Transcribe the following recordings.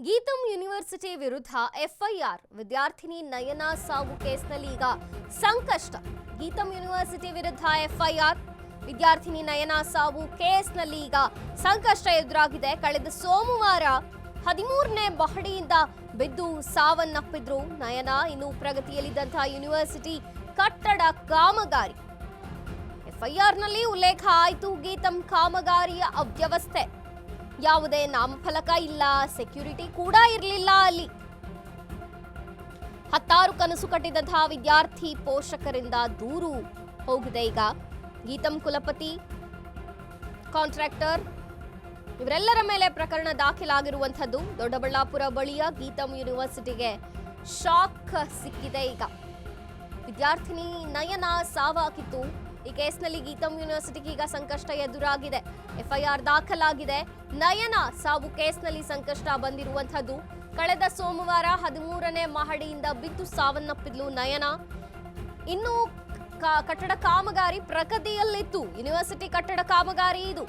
ಗೀತಂ university ವಿರುದ್ಧ FIR. ವಿದ್ಯಾರ್ಥಿನಿ ನಯನಾ ಸಾವು ಕೇಸ್ನಲ್ಲಿ ಈಗ ಸಂಕಷ್ಟ. ಗೀತಂ ಯೂನಿವರ್ಸಿಟಿ ವಿರುದ್ಧ ಎಫ್ಐಆರ್. ವಿದ್ಯಾರ್ಥಿನಿ ನಯನಾ ಸಾವು ಕೇಸ್ನಲ್ಲಿ ಈಗ ಸಂಕಷ್ಟ ಎದುರಾಗಿದೆ. ಕಳೆದ ಸೋಮವಾರ 13ನೇ ಮಹಡಿಯಿಂದ ಬಿದ್ದು ಸಾವನ್ನಪ್ಪಿದ್ರು ನಯನಾ. ಇನ್ನು ಪ್ರಗತಿಯಲ್ಲಿದ್ದಂತಹ ಯೂನಿವರ್ಸಿಟಿ ಕಟ್ಟಡ ಕಾಮಗಾರಿ. ಎಫ್ಐಆರ್ನಲ್ಲಿ ಉಲ್ಲೇಖ ಆಯಿತು ಗೀತಂ ಕಾಮಗಾರಿಯ ಅವ್ಯವಸ್ಥೆ. ಯಾವುದೇ ನಾಮಫಲಕ ಇಲ್ಲ, ಸೆಕ್ಯೂರಿಟಿ ಕೂಡ ಇರಲಿಲ್ಲ. ಅಲ್ಲಿ 10 ಕನಸು ಕಟ್ಟಿದಂತಹ ವಿದ್ಯಾರ್ಥಿ ಪೋಷಕರಿಂದ ದೂರು ಹೋಗಿದೆ. ಈಗ ಗೀತಂ ಕುಲಪತಿ, ಕಾಂಟ್ರಾಕ್ಟರ್ ಇವರೆಲ್ಲರ ಮೇಲೆ ಪ್ರಕರಣ ದಾಖಲಾಗಿರುವಂಥದ್ದು. ದೊಡ್ಡಬಳ್ಳಾಪುರ ಬಳಿಯ ಗೀತಂ ಯೂನಿವರ್ಸಿಟಿಗೆ ಶಾಕ್ ಸಿಕ್ಕಿದೆ. ಈಗ ವಿದ್ಯಾರ್ಥಿನಿ ನಯನಾ ಸಾವಾಗಿತ್ತು. ಈ ಕೇಸ್ನಲ್ಲಿ ಗೀತಂ ಯೂನಿವರ್ಸಿಟಿಗೆ ಈಗ ಸಂಕಷ್ಟ ಎದುರಾಗಿದೆ. ಎಫ್ಐಆರ್ ದಾಖಲಾಗಿದೆ. ನಯನಾ ಸಾವು ಕೇಸ್ನಲ್ಲಿ ಸಂಕಷ್ಟ ಬಂದಿರುವಂಥದ್ದು. ಕಳೆದ ಸೋಮವಾರ 13ನೇ ಮಹಡಿಯಿಂದ ಬಿದ್ದು ಸಾವನ್ನಪ್ಪಿದ್ಲು ನಯನಾ. ಇನ್ನು ಕಟ್ಟಡ ಕಾಮಗಾರಿ ಪ್ರಗತಿಯಲ್ಲಿತ್ತು. ಯೂನಿವರ್ಸಿಟಿ ಕಟ್ಟಡ ಕಾಮಗಾರಿ ಇದು.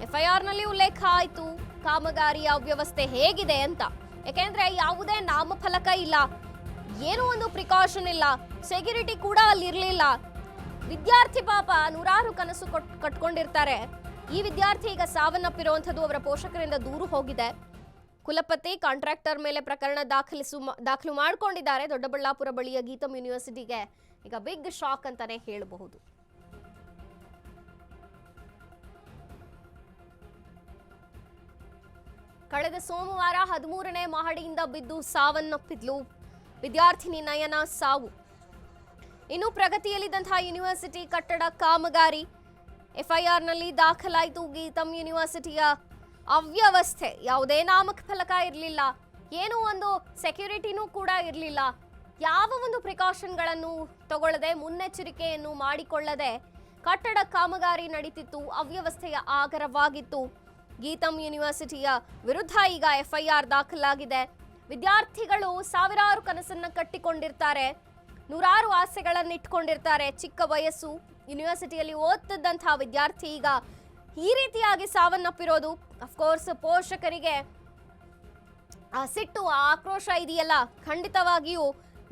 ಎಫ್ಐಆರ್ನಲ್ಲಿ ಉಲ್ಲೇಖ ಆಯಿತು ಕಾಮಗಾರಿಯ ಅವ್ಯವಸ್ಥೆ ಹೇಗಿದೆ ಅಂತ. ಯಾಕೆಂದ್ರೆ ಯಾವುದೇ ನಾಮಫಲಕ ಇಲ್ಲ, ಏನೋ ಒಂದು ಪ್ರಿಕಾಷನ್ ಇಲ್ಲ, ಸೆಕ್ಯೂರಿಟಿ ಕೂಡ ಅಲ್ಲಿ ಇರಲಿಲ್ಲ. ವಿದ್ಯಾರ್ಥಿ ಪಾಪ ನೂರಾರು ಕನಸು ಕಟ್ಕೊಂಡಿರ್ತಾರೆ. ಈ ವಿದ್ಯಾರ್ಥಿ ಈಗ ಸಾವನ್ನಪ್ಪಿರುವಂಥದ್ದು. ಅವರ ಪೋಷಕರಿಂದ ದೂರು ಹೋಗಿದೆ. ಕುಲಪತಿ, ಕಾಂಟ್ರಾಕ್ಟರ್ ಮೇಲೆ ಪ್ರಕರಣ ದಾಖಲು ಮಾಡಿಕೊಂಡಿದ್ದಾರೆ. ದೊಡ್ಡಬಳ್ಳಾಪುರ ಬಳಿಯ ಗೀತಂ ಯೂನಿವರ್ಸಿಟಿಗೆ ಈಗ ಬಿಗ್ ಶಾಕ್ ಅಂತಾನೆ ಹೇಳಬಹುದು. ಕಳೆದ ಸೋಮವಾರ 13ನೇ ಮಹಡಿಯಿಂದ ಬಿದ್ದು ಸಾವನ್ನಪ್ಪಿದ್ಲು ವಿದ್ಯಾರ್ಥಿನಿ ನಯನಾ ಸಾವು. ಇನ್ನು ಪ್ರಗತಿಯಲ್ಲಿದ್ದಂತಹ ಯೂನಿವರ್ಸಿಟಿ ಕಟ್ಟಡ ಕಾಮಗಾರಿ. ಎಫ್ಐಆರ್ನಲ್ಲಿ ದಾಖಲಾಯಿತು ಗೀತಂ ಯೂನಿವರ್ಸಿಟಿಯ ಅವ್ಯವಸ್ಥೆ. ಯಾವುದೇ ನಾಮಫಲಕ ಇರಲಿಲ್ಲ, ಏನೋ ಒಂದು ಸೆಕ್ಯೂರಿಟಿನೂ ಕೂಡ ಇರಲಿಲ್ಲ. ಯಾವ ಒಂದು ಪ್ರಿಕಾಷನ್ಗಳನ್ನು ತಗೊಳ್ಳದೆ, ಮುನ್ನೆಚ್ಚರಿಕೆಯನ್ನು ಮಾಡಿಕೊಳ್ಳದೆ ಕಟ್ಟಡ ಕಾಮಗಾರಿ ನಡೀತಿತ್ತು. ಅವ್ಯವಸ್ಥೆಯ ಆಗರವಾಗಿತ್ತು. ಗೀತಂ ಯೂನಿವರ್ಸಿಟಿಯ ವಿರುದ್ಧ ಈಗ ಎಫ್ಐಆರ್ ದಾಖಲಾಗಿದೆ. ವಿದ್ಯಾರ್ಥಿಗಳು ಸಾವಿರಾರು ಕನಸನ್ನ ಕಟ್ಟಿಕೊಂಡಿರ್ತಾರೆ, ನೂರಾರು ಆಸೆಗಳನ್ನು ಇಟ್ಕೊಂಡಿರ್ತಾರೆ. ಚಿಕ್ಕ ವಯಸ್ಸು, ಯೂನಿವರ್ಸಿಟಿಯಲ್ಲಿ ಓದ್ತಿದ್ದಂತಹ ವಿದ್ಯಾರ್ಥಿ ಈಗ ಈ ರೀತಿಯಾಗಿ ಸಾವನ್ನಪ್ಪಿರೋದು ಅಫ್ಕೋರ್ಸ್ ಪೋಷಕರಿಗೆ ಸಿಟ್ಟು, ಆಕ್ರೋಶ ಇದೆಯಲ್ಲ, ಖಂಡಿತವಾಗಿಯೂ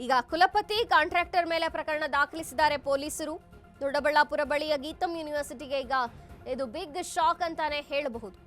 ಈಗ ಕುಲಪತಿ, ಕಾಂಟ್ರಾಕ್ಟರ್ ಮೇಲೆ ಪ್ರಕರಣ ದಾಖಲಿಸಿದ್ದಾರೆ ಪೊಲೀಸರು. ದೊಡ್ಡಬಳ್ಳಾಪುರ ಬಳಿಯ ಗೀತಂ ಯೂನಿವರ್ಸಿಟಿಗೆ ಈಗ ಇದು ಬಿಗ್ ಶಾಕ್ ಅಂತಾನೆ ಹೇಳಬಹುದು.